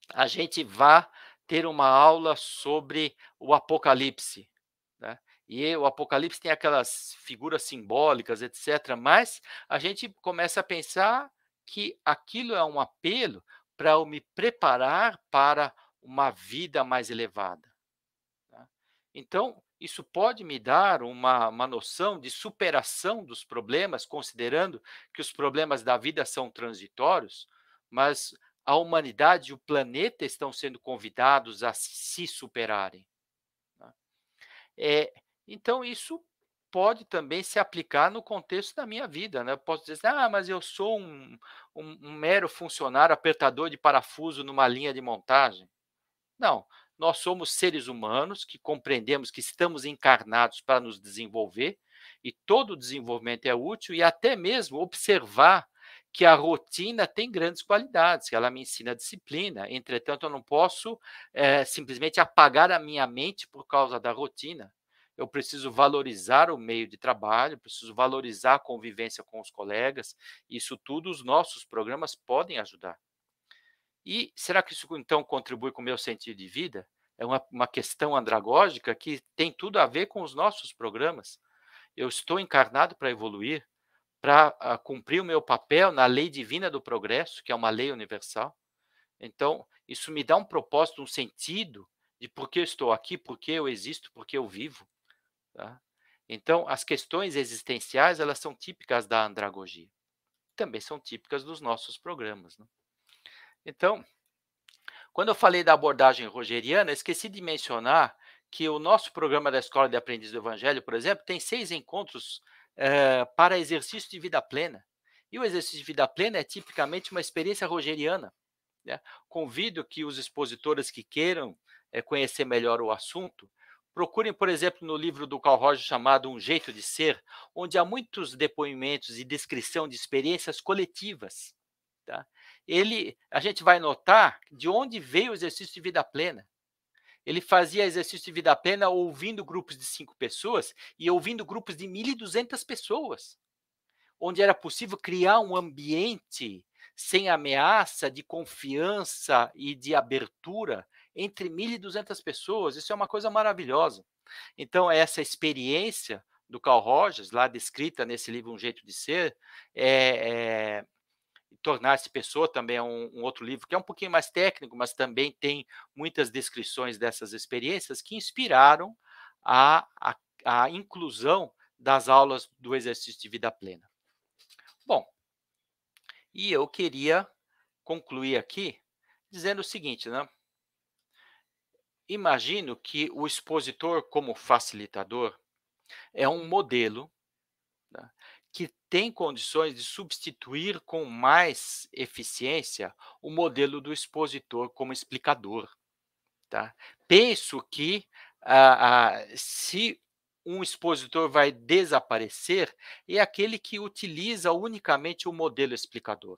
a gente vá ter uma aula sobre o Apocalipse, né? E o Apocalipse tem aquelas figuras simbólicas, etc. Mas a gente começa a pensar que aquilo é um apelo para eu me preparar para uma vida mais elevada. Tá? Então, isso pode me dar uma noção de superação dos problemas, considerando que os problemas da vida são transitórios, mas a humanidade e o planeta estão sendo convidados a se superarem. Tá? É, então, isso pode também se aplicar no contexto da minha vida. Né? Eu posso dizer, assim, mas eu sou um mero funcionário apertador de parafuso numa linha de montagem. Não, nós somos seres humanos que compreendemos que estamos encarnados para nos desenvolver, e todo desenvolvimento é útil, e até mesmo observar que a rotina tem grandes qualidades, que ela me ensina disciplina. Entretanto, eu não posso simplesmente apagar a minha mente por causa da rotina. Eu preciso valorizar o meio de trabalho, preciso valorizar a convivência com os colegas. Isso tudo os nossos programas podem ajudar. E será que isso então contribui com o meu sentido de vida? É uma questão andragógica que tem tudo a ver com os nossos programas. Eu estou encarnado para evoluir, para cumprir o meu papel na lei divina do progresso, que é uma lei universal. Então, isso me dá um propósito, um sentido de por que eu estou aqui, por que eu existo, por que eu vivo. Tá? Então, as questões existenciais, elas são típicas da andragogia. também são típicas dos nossos programas, né. Então, quando eu falei da abordagem rogeriana, esqueci de mencionar que o nosso programa da Escola de Aprendiz do Evangelho, por exemplo, tem 6 encontros, para exercício de vida plena. E o exercício de vida plena é tipicamente uma experiência rogeriana, né. Convido que os expositores que queiram, conhecer melhor o assunto, procurem, por exemplo, no livro do Carl Rogers chamado Um Jeito de Ser, onde há muitos depoimentos e descrição de experiências coletivas, tá. A gente vai notar de onde veio o exercício de vida plena. Ele fazia exercício de vida plena ouvindo grupos de 5 pessoas e ouvindo grupos de 1.200 pessoas, onde era possível criar um ambiente sem ameaça, de confiança e de abertura entre 1.200 pessoas. Isso é uma coisa maravilhosa. Então, essa experiência do Carl Rogers, lá descrita nesse livro Um Jeito de Ser, é Tornar-se Pessoa também é um outro livro que é um pouquinho mais técnico, mas também tem muitas descrições dessas experiências que inspiraram a a a inclusão das aulas do exercício de vida plena. Bom, e eu queria concluir aqui dizendo o seguinte, né, imagino que o expositor como facilitador é um modelo, tá, que tem condições de substituir com mais eficiência o modelo do expositor como explicador, tá. Penso que, se um expositor vai desaparecer, é aquele que utiliza unicamente o modelo explicador.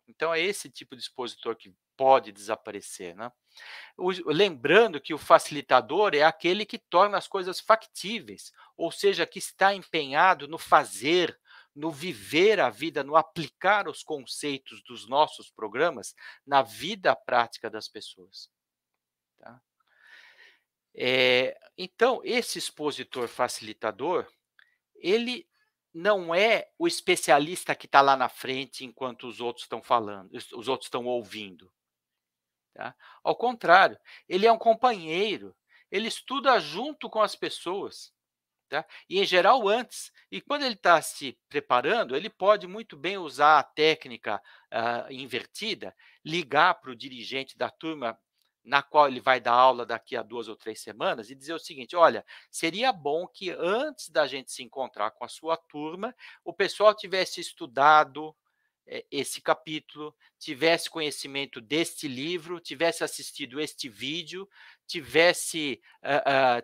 Então é esse tipo de expositor que pode desaparecer, né. Lembrando que o facilitador é aquele que torna as coisas factíveis, ou seja, que está empenhado no fazer, no viver a vida, no aplicar os conceitos dos nossos programas na vida prática das pessoas, tá. Então, esse expositor facilitador, ele não é o especialista que está lá na frente enquanto os outros estão falando, os outros estão ouvindo. Tá? Ao contrário, ele é um companheiro, ele estuda junto com as pessoas, tá? E em geral antes. E quando ele está se preparando, ele pode muito bem usar a técnica invertida, ligar para o dirigente da turma na qual ele vai dar aula daqui a 2 ou 3 semanas e dizer o seguinte: olha, seria bom que antes da gente se encontrar com a sua turma, o pessoal tivesse estudado esse capítulo, tivesse conhecimento deste livro, tivesse assistido este vídeo, tivesse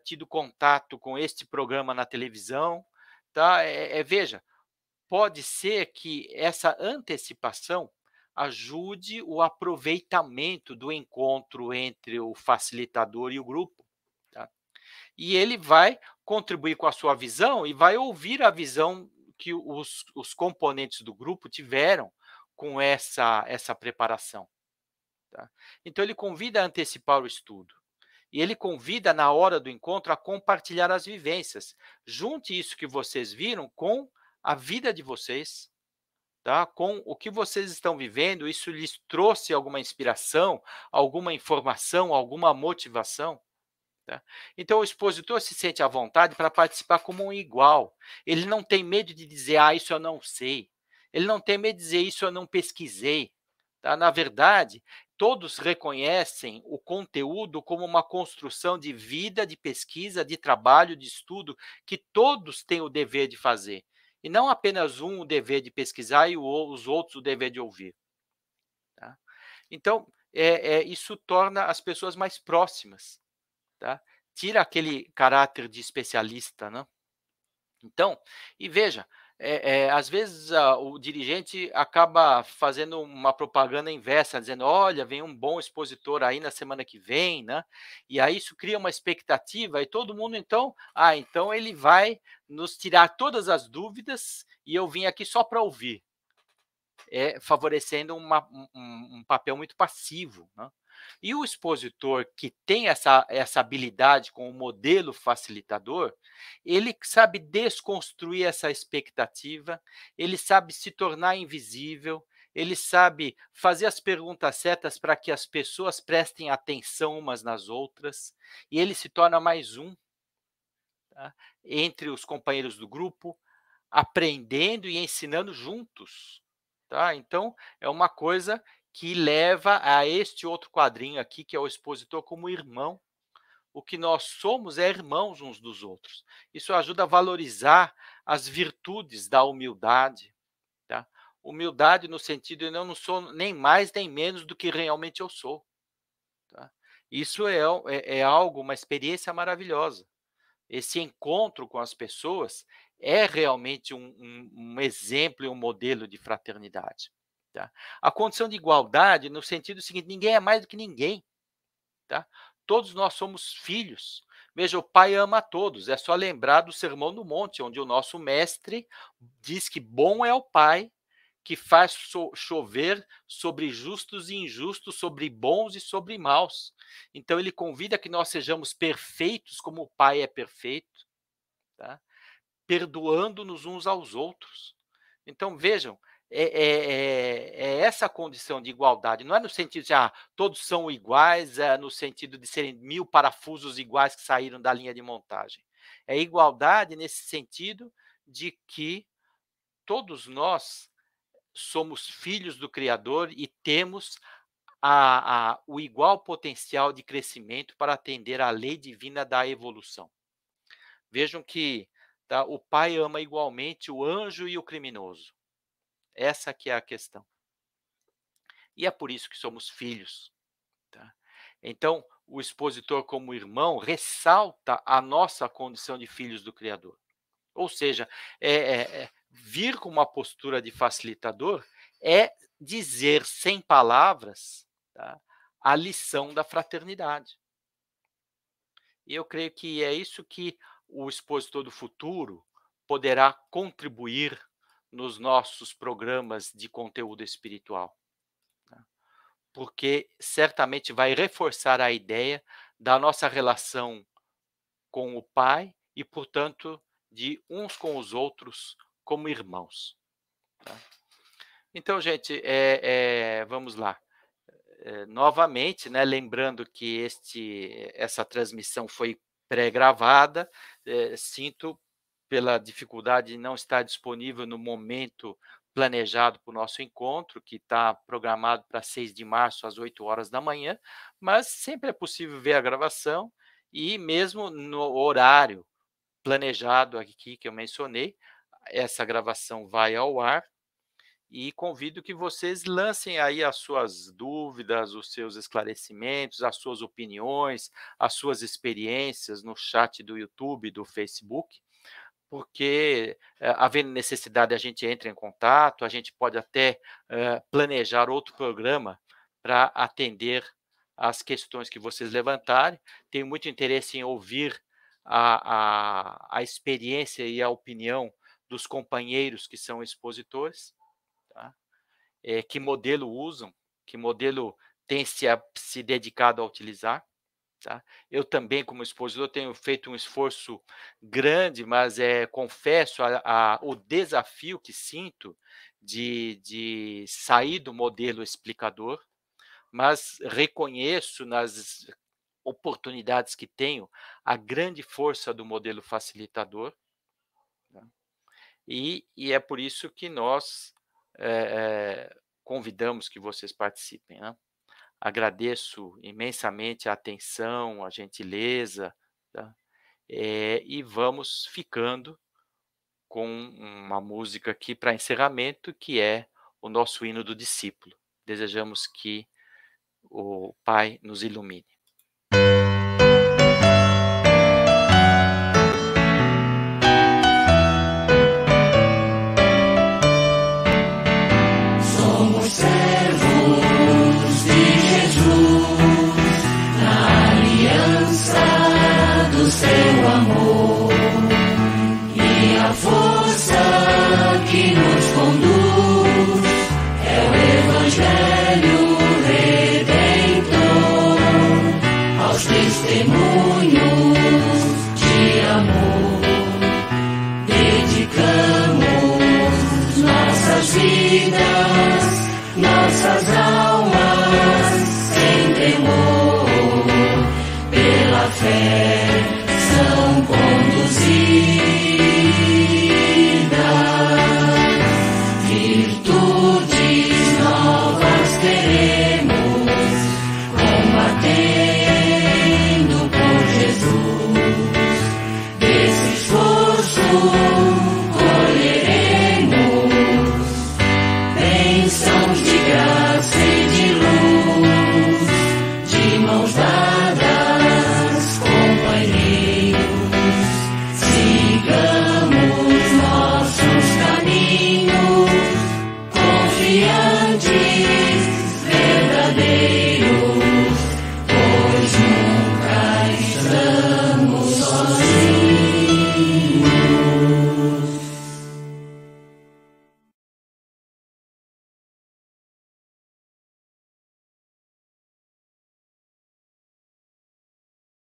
tido contato com este programa na televisão, tá? Veja, pode ser que essa antecipação ajude o aproveitamento do encontro entre o facilitador e o grupo, tá? E ele vai contribuir com a sua visão e vai ouvir a visão que os componentes do grupo tiveram com essa preparação, tá. Então ele convida a antecipar o estudo, e ele convida na hora do encontro a compartilhar as vivências. Junte isso que vocês viram com a vida de vocês, tá, com o que vocês estão vivendo, isso lhes trouxe alguma inspiração, alguma informação, alguma motivação? Tá? Então, o expositor se sente à vontade para participar como um igual. Ele não tem medo de dizer, isso eu não sei. Ele não tem medo de dizer, isso eu não pesquisei. Tá? Na verdade, todos reconhecem o conteúdo como uma construção de vida, de pesquisa, de trabalho, de estudo, que todos têm o dever de fazer. E não apenas um o dever de pesquisar e os outros o dever de ouvir. Tá? Então, isso torna as pessoas mais próximas, tá? Tira aquele caráter de especialista, né. Então, e veja, às vezes o dirigente acaba fazendo uma propaganda inversa, dizendo: "Olha, vem um bom expositor aí na semana que vem", né, e aí isso cria uma expectativa e todo mundo então: então ele vai nos tirar todas as dúvidas e eu vim aqui só para ouvir", favorecendo um papel muito passivo, né. E o expositor que tem essa habilidade com o modelo facilitador, ele sabe desconstruir essa expectativa, ele sabe se tornar invisível, ele sabe fazer as perguntas certas para que as pessoas prestem atenção umas nas outras, e ele se torna mais um, tá, entre os companheiros do grupo, aprendendo e ensinando juntos. tá? Então, é uma coisa que leva a este outro quadrinho aqui, que é o expositor como irmão. O que nós somos é irmãos uns dos outros. Isso ajuda a valorizar as virtudes da humildade, tá? Humildade no sentido de eu não sou nem mais nem menos do que realmente eu sou, tá? Isso é algo, uma experiência maravilhosa. Esse encontro com as pessoas é realmente um exemplo e um modelo de fraternidade, tá? A condição de igualdade no sentido seguinte: ninguém é mais do que ninguém, tá? Todos nós somos filhos. Veja, o Pai ama a todos. É só lembrar do Sermão do Monte, onde o nosso mestre diz que bom é o Pai que faz chover sobre justos e injustos, sobre bons e sobre maus. Então ele convida que nós sejamos perfeitos como o Pai é perfeito, tá? Perdoando-nos uns aos outros. Então vejam, é essa condição de igualdade, não é no sentido de todos são iguais, no sentido de serem 1000 parafusos iguais que saíram da linha de montagem. É igualdade nesse sentido de que todos nós somos filhos do Criador e temos o igual potencial de crescimento para atender à lei divina da evolução. Vejam que, tá, o Pai ama igualmente o anjo e o criminoso. Essa que é a questão. E é por isso que somos filhos, tá? Então, o expositor como irmão ressalta a nossa condição de filhos do Criador. Ou seja, vir com uma postura de facilitador é dizer sem palavras, tá, a lição da fraternidade. E eu creio que é isso que o expositor do futuro poderá contribuir nos nossos programas de conteúdo espiritual, tá? Porque certamente vai reforçar a ideia da nossa relação com o Pai e, portanto, de uns com os outros como irmãos, tá? Então, gente, vamos lá. Novamente, né, lembrando que essa transmissão foi pré-gravada, sinto pela dificuldade de não estar disponível no momento planejado para o nosso encontro, que está programado para 6 de março, às 8h, mas sempre é possível ver a gravação e mesmo no horário planejado aqui que eu mencionei, essa gravação vai ao ar e convido que vocês lancem aí as suas dúvidas, os seus esclarecimentos, as suas opiniões, as suas experiências no chat do YouTube, do Facebook, porque, havendo necessidade, a gente entra em contato, a gente pode até planejar outro programa para atender às questões que vocês levantarem. Tenho muito interesse em ouvir a experiência e a opinião dos companheiros que são expositores, tá? Que modelo usam, que modelo tem se dedicado a utilizar, tá? Eu também, como expositor, tenho feito um esforço grande, mas confesso o desafio que sinto de sair do modelo explicador, mas reconheço nas oportunidades que tenho a grande força do modelo facilitador, tá? E é por isso que nós convidamos que vocês participem, né? Agradeço imensamente a atenção, a gentileza, tá? E vamos ficando com uma música aqui para encerramento, que é o nosso hino do discípulo. Desejamos que o Pai nos ilumine. Somos servos de Jesus, na aliança do seu amor, e a força que nos conduz é o Evangelho Redentor, aos testemunhos de amor. Dedicamos nossas vidas, nossas almas, sem temor, pela fé são conduzidas, virtude luz.